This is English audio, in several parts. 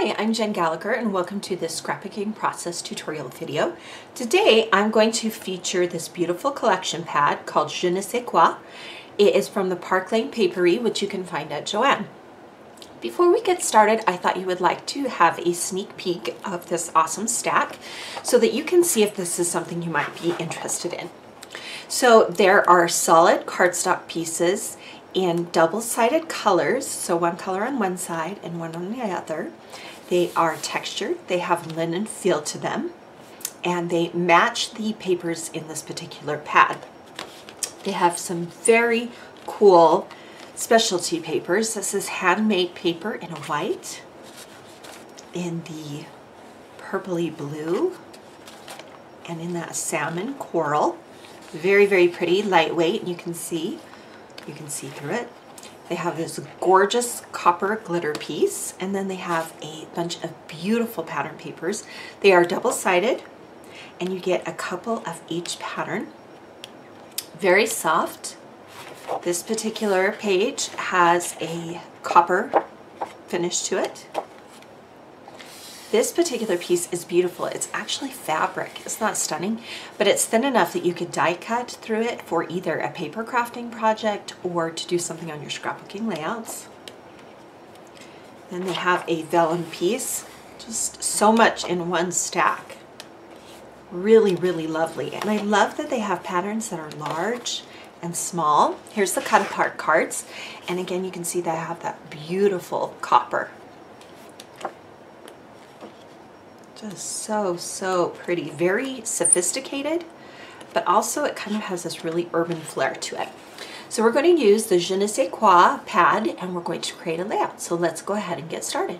Hi, I'm Jen Gallacher and welcome to this scrapbooking process tutorial video. Today I'm going to feature this beautiful collection pad called Je Ne Sais Quoi. It is from the Park Lane Papery, which you can find at JoAnn. Before we get started, I thought you would like to have a sneak peek of this awesome stack so that you can see if this is something you might be interested in. So there are solid cardstock pieces in double-sided colors, so one color on one side and one on the other. They are textured, they have linen feel to them, and they match the papers in this particular pad. They have some very cool specialty papers. This is handmade paper in a white, in the purpley blue, and in that salmon coral. Very, very pretty, lightweight, and you can see through it. They have this gorgeous copper glitter piece, and then they have a bunch of beautiful pattern papers. They are double-sided, and you get a couple of each pattern. Very soft. This particular page has a copper finish to it. This particular piece is beautiful. It's actually fabric. It's not stunning, but it's thin enough that you could die cut through it for either a paper crafting project or to do something on your scrapbooking layouts. Then they have a vellum piece, just so much in one stack. Really, really lovely. And I love that they have patterns that are large and small. Here's the cut apart cards. And again, you can see that I have that beautiful copper. Just so pretty. Very sophisticated, but also it kind of has this really urban flair to it. So we're going to use the Je Ne Sais Quoi pad and we're going to create a layout. So let's go ahead and get started.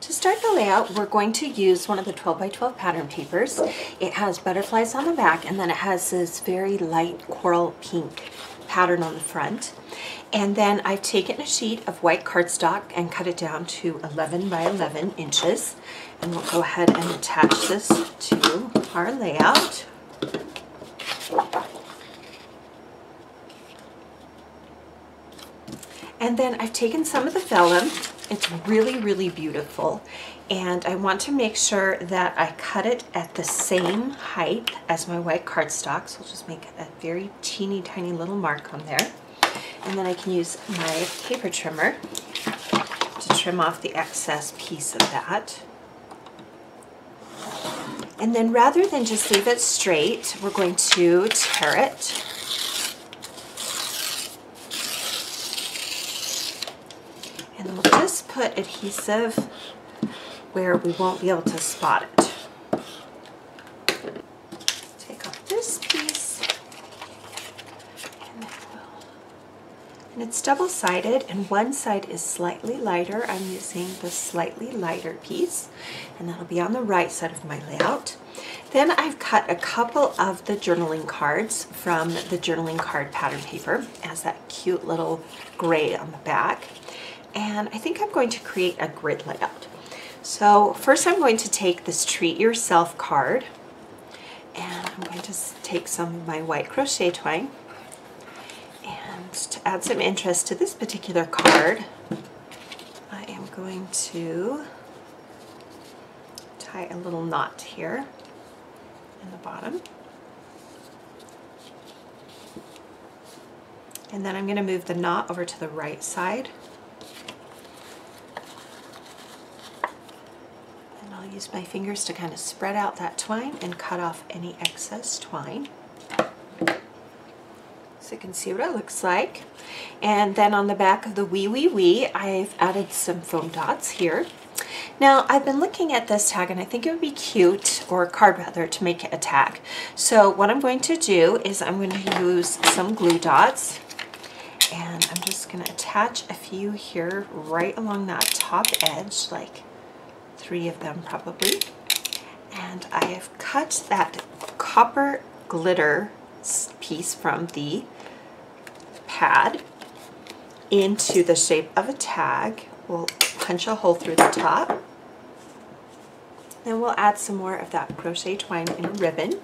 To start the layout, we're going to use one of the 12 by 12 pattern papers. It has butterflies on the back, and then it has this very light coral pink pattern on the front. And then I've taken a sheet of white cardstock and cut it down to 11 by 11 inches. And we'll go ahead and attach this to our layout. And then I've taken some of the vellum. It's really, really beautiful. And I want to make sure that I cut it at the same height as my white cardstock. So I'll just make a very teeny tiny little mark on there. And then I can use my paper trimmer to trim off the excess piece of that. And then rather than just leave it straight, we're going to tear it. And we'll just put adhesive where we won't be able to spot it. Take off this piece. And it's double-sided, and one side is slightly lighter. I'm using the slightly lighter piece, and that'll be on the right side of my layout. Then I've cut a couple of the journaling cards from the journaling card pattern paper as that cute little gray on the back. And I think I'm going to create a grid layout. So first I'm going to take this Treat Yourself card, and I'm going to take some of my white crochet twine. And to add some interest to this particular card, I am going to tie a little knot here in the bottom. And then I'm going to move the knot over to the right side. And I'll use my fingers to kind of spread out that twine and cut off any excess twine. So you can see what it looks like. And then on the back of the wee, I've added some foam dots here. Now I've been looking at this tag and I think it would be cute, or a card rather, to make it a tag. So what I'm going to do is I'm going to use some glue dots, and I'm just going to attach a few here right along that top edge, like 3 of them probably. And I have cut that copper glitter piece from the pad into the shape of a tag. We'll punch a hole through the top. Then we'll add some more of that crochet twine in a ribbon,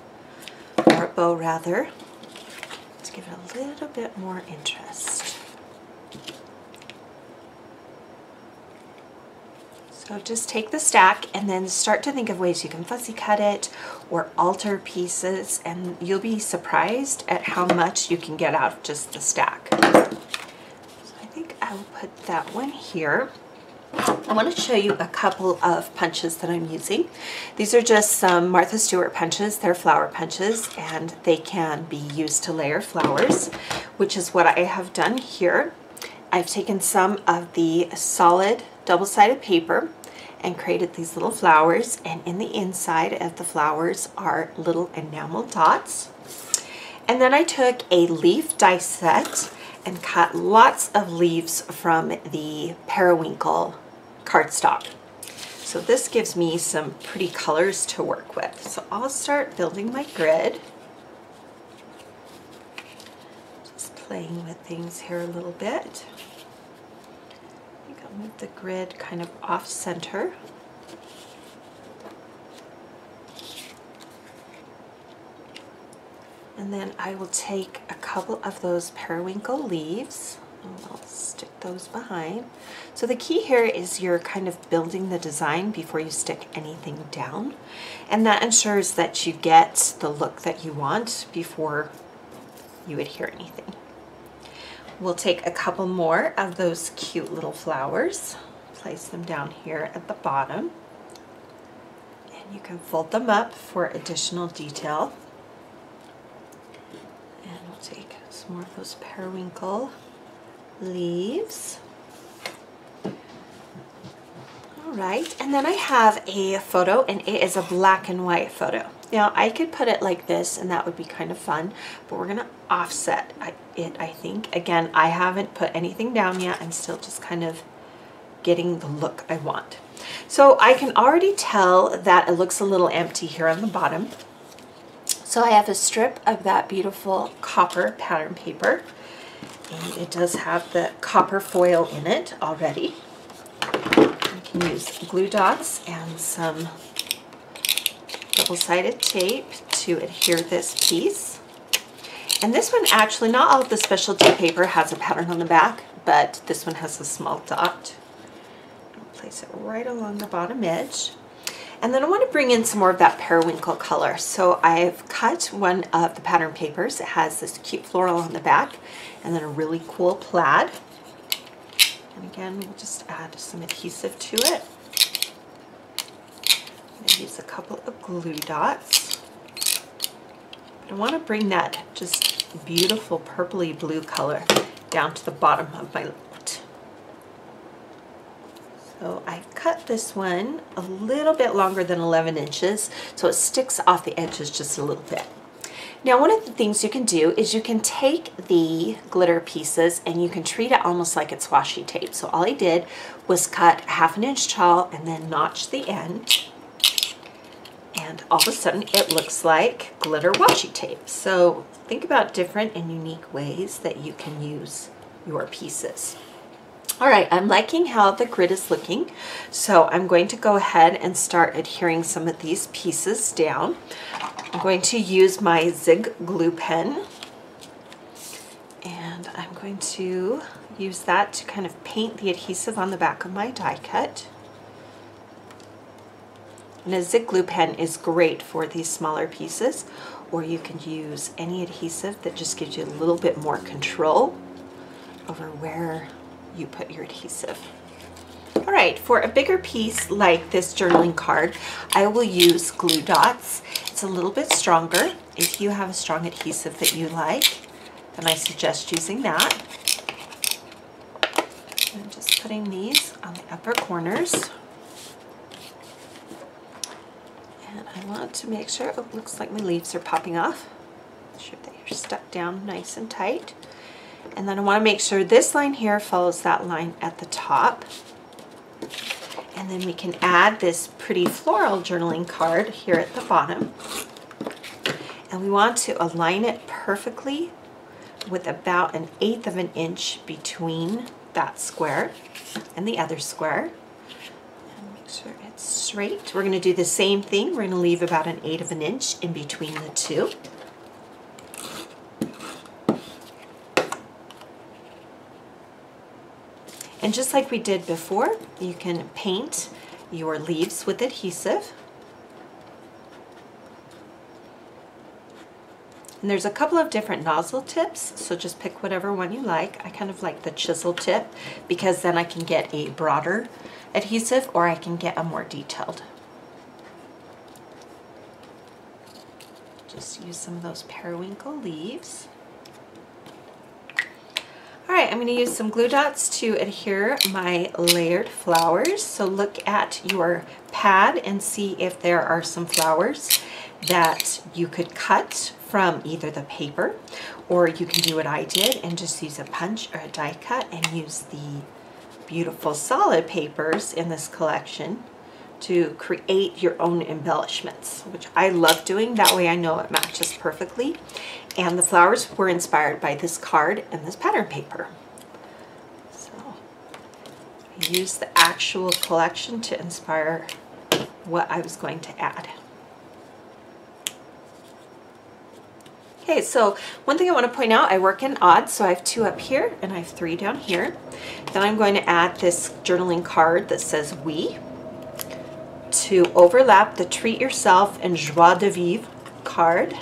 or a bow rather, to give it a little bit more interest. So just take the stack and then start to think of ways you can fussy cut it or alter pieces, and you'll be surprised at how much you can get out of just the stack. So I think I will put that one here. I want to show you a couple of punches that I'm using. These are just some Martha Stewart punches. They're flower punches, and they can be used to layer flowers, which is what I have done here. I've taken some of the solid double-sided paper and created these little flowers, and in the inside of the flowers are little enamel dots. And then I took a leaf die set and cut lots of leaves from the periwinkle cardstock. So this gives me some pretty colors to work with. So I'll start building my grid. Just playing with things here a little bit. Move the grid kind of off center. And then I will take a couple of those periwinkle leaves and I'll stick those behind. So the key here is you're kind of building the design before you stick anything down. And that ensures that you get the look that you want before you adhere anything. We'll take a couple more of those cute little flowers, place them down here at the bottom, and you can fold them up for additional detail. And we'll take some more of those periwinkle leaves. All right, and then I have a photo, and it is a black and white photo. Now I could put it like this and that would be kind of fun, but we're gonna offset it, I think. Again, I haven't put anything down yet. I'm still just kind of getting the look I want. So I can already tell that it looks a little empty here on the bottom. So I have a strip of that beautiful copper pattern paper, and it does have the copper foil in it already. You can use glue dots and some double-sided tape to adhere this piece. And this one, actually, not all of the specialty paper has a pattern on the back, but this one has a small dot. I'll place it right along the bottom edge. And then I want to bring in some more of that periwinkle color. So I've cut one of the pattern papers. It has this cute floral on the back and then a really cool plaid. And again, we'll just add some adhesive to it. Use a couple of glue dots. But I want to bring that just beautiful purpley blue color down to the bottom of my lot. So I've cut this one a little bit longer than 11 inches, so it sticks off the edges just a little bit. Now, one of the things you can do is you can take the glitter pieces and you can treat it almost like it's washi tape. So all I did was cut 1/2 inch tall and then notch the end. And all of a sudden it looks like glitter washi tape. So think about different and unique ways that you can use your pieces. All right, I'm liking how the grid is looking. So I'm going to go ahead and start adhering some of these pieces down. I'm going to use my Zig glue pen. And I'm going to use that to kind of paint the adhesive on the back of my die cut. And a Zig glue pen is great for these smaller pieces, or you can use any adhesive that just gives you a little bit more control over where you put your adhesive. All right, for a bigger piece like this journaling card, I will use glue dots. It's a little bit stronger. If you have a strong adhesive that you like, then I suggest using that. I'm just putting these on the upper corners. And I want to make sure, oh, looks like my leaves are popping off. Make sure that you're stuck down nice and tight. And then I want to make sure this line here follows that line at the top. And then we can add this pretty floral journaling card here at the bottom. And we want to align it perfectly with about 1/8 of an inch between that square and the other square. And make sure it's straight. We're going to do the same thing. We're going to leave about 1/8 of an inch in between the two. And just like we did before, you can paint your leaves with adhesive. And there's a couple of different nozzle tips, so just pick whatever one you like. I kind of like the chisel tip because then I can get a broader adhesive or I can get a more detailed. Just use some of those periwinkle leaves. All right, I'm going to use some glue dots to adhere my layered flowers. So look at your pad and see if there are some flowers that you could cut from either the paper, or you can do what I did and just use a punch or a die cut and use the beautiful solid papers in this collection to create your own embellishments, which I love doing. That way I know it matches perfectly. And the flowers were inspired by this card and this pattern paper. So I used the actual collection to inspire what I was going to add. Okay, so one thing I want to point out, I work in odds, so I have 2 up here and I have 3 down here. Then I'm going to add this journaling card that says "We" to overlap the Treat Yourself and Joie de Vivre card.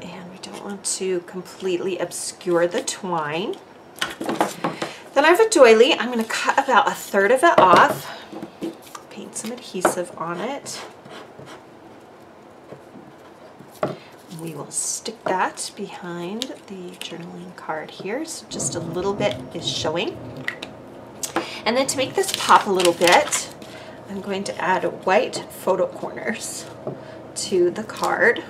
And we don't want to completely obscure the twine. Then I have a doily. I'm going to cut about 1/3 of it off, paint some adhesive on it. We will stick that behind the journaling card here, so just a little bit is showing. And then to make this pop a little bit, I'm going to add white photo corners to the card.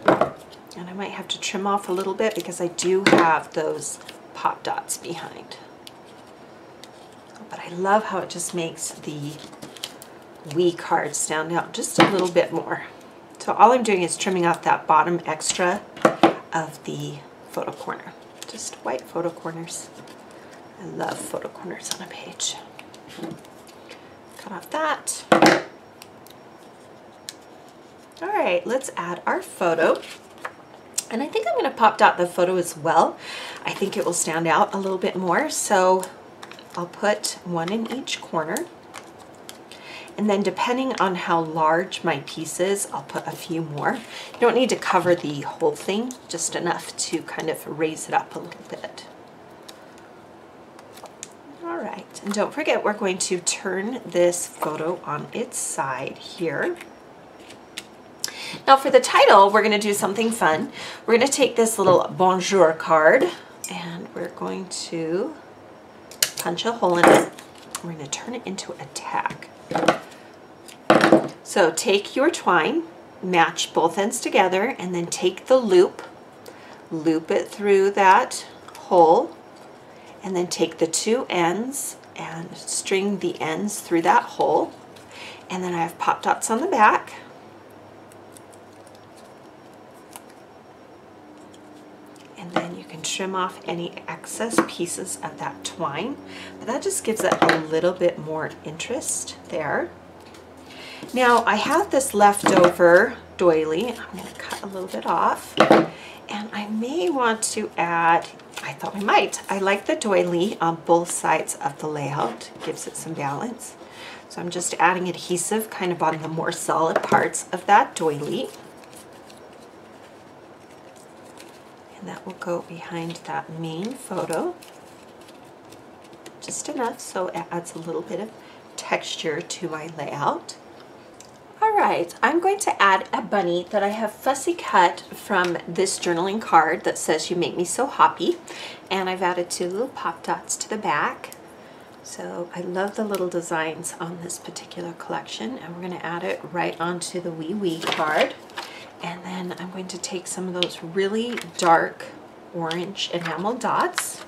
And I might have to trim off a little bit because I do have those pop dots behind. But I love how it just makes the "We" card stand out just a little bit more. So all I'm doing is trimming off that bottom extra of the photo corner. Just white photo corners. I love photo corners on a page. Cut off that. All right, let's add our photo. And I think I'm going to pop dot the photo as well. I think it will stand out a little bit more. So I'll put 1 in each corner. And then depending on how large my piece is, I'll put a few more. You don't need to cover the whole thing, just enough to kind of raise it up a little bit. All right, and don't forget we're going to turn this photo on its side here. Now for the title, we're going to do something fun. We're going to take this little bonjour card and we're going to punch a hole in it. We're going to turn it into a tag. So take your twine, match both ends together, and then take the loop it through that hole, and then take the 2 ends and string the ends through that hole. And then I have pop dots on the back. And then you can trim off any excess pieces of that twine, but that just gives it a little bit more interest there. Now I have this leftover doily. I'm going to cut a little bit off, and I may want to add, I thought I might. I like the doily on both sides of the layout. It gives it some balance. So I'm just adding adhesive kind of on the more solid parts of that doily. And that will go behind that main photo. Just enough so it adds a little bit of texture to my layout. Alright, I'm going to add a bunny that I have fussy cut from this journaling card that says "You Make Me So Happy," and I've added 2 little pop dots to the back. So I love the little designs on this particular collection, and we're going to add it right onto the "We" card. And then I'm going to take some of those really dark orange enamel dots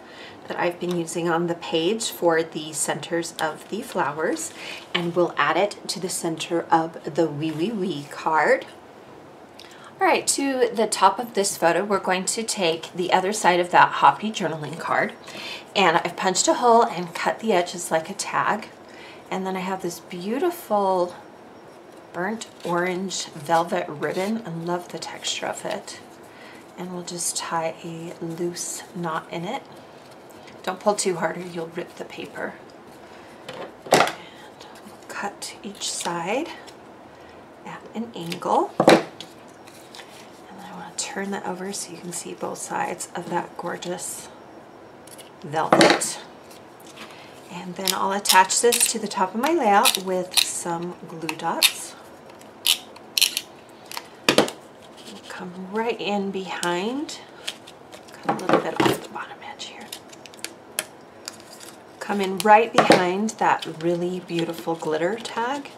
that I've been using on the page for the centers of the flowers, and we'll add it to the center of the "We" card. All right, to the top of this photo, we're going to take the other side of that Happy journaling card, and I've punched a hole and cut the edges like a tag. And then I have this beautiful burnt orange velvet ribbon. I love the texture of it. And we'll just tie a loose knot in it. Don't pull too hard or you'll rip the paper. cut each side at an angle. And I want to turn that over so you can see both sides of that gorgeous velvet. And then I'll attach this to the top of my layout with some glue dots. Come right in behind, cut a little bit off the bottom edge here. Come in right behind that really beautiful glitter tag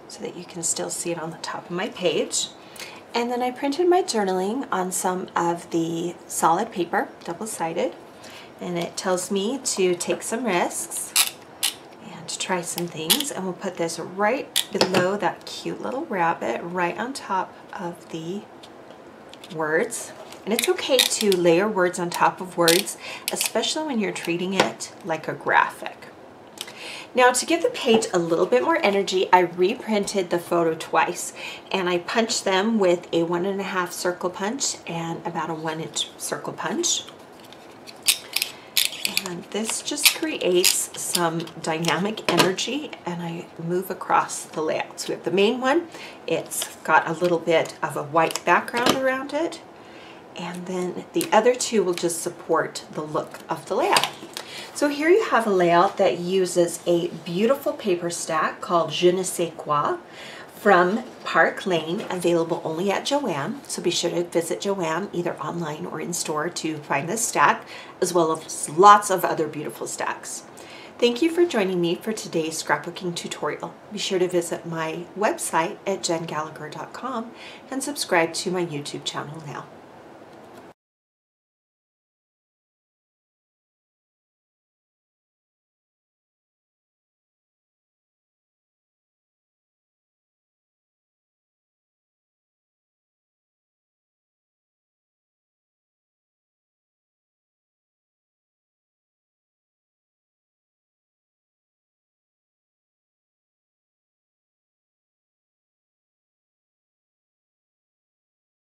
so that you can still see it on the top of my page. And then I printed my journaling on some of the solid paper, double-sided, and it tells me to take some risks and to try some things. And we'll put this right below that cute little rabbit, right on top of the words. And it's okay to layer words on top of words, especially when you're treating it like a graphic. Now, to give the page a little bit more energy, I reprinted the photo twice, and I punched them with a 1.5 circle punch and about a 1-inch circle punch. And this just creates some dynamic energy, and I move across the layout. So we have the main one. It's got a little bit of a white background around it. And then the other two will just support the look of the layout. So here you have a layout that uses a beautiful paper stack called Je Ne Sais Quoi from Park Lane, available only at JoAnn. So be sure to visit JoAnn either online or in store to find this stack, as well as lots of other beautiful stacks. Thank you for joining me for today's scrapbooking tutorial. Be sure to visit my website at JoAnnGallacher.com and subscribe to my YouTube channel now.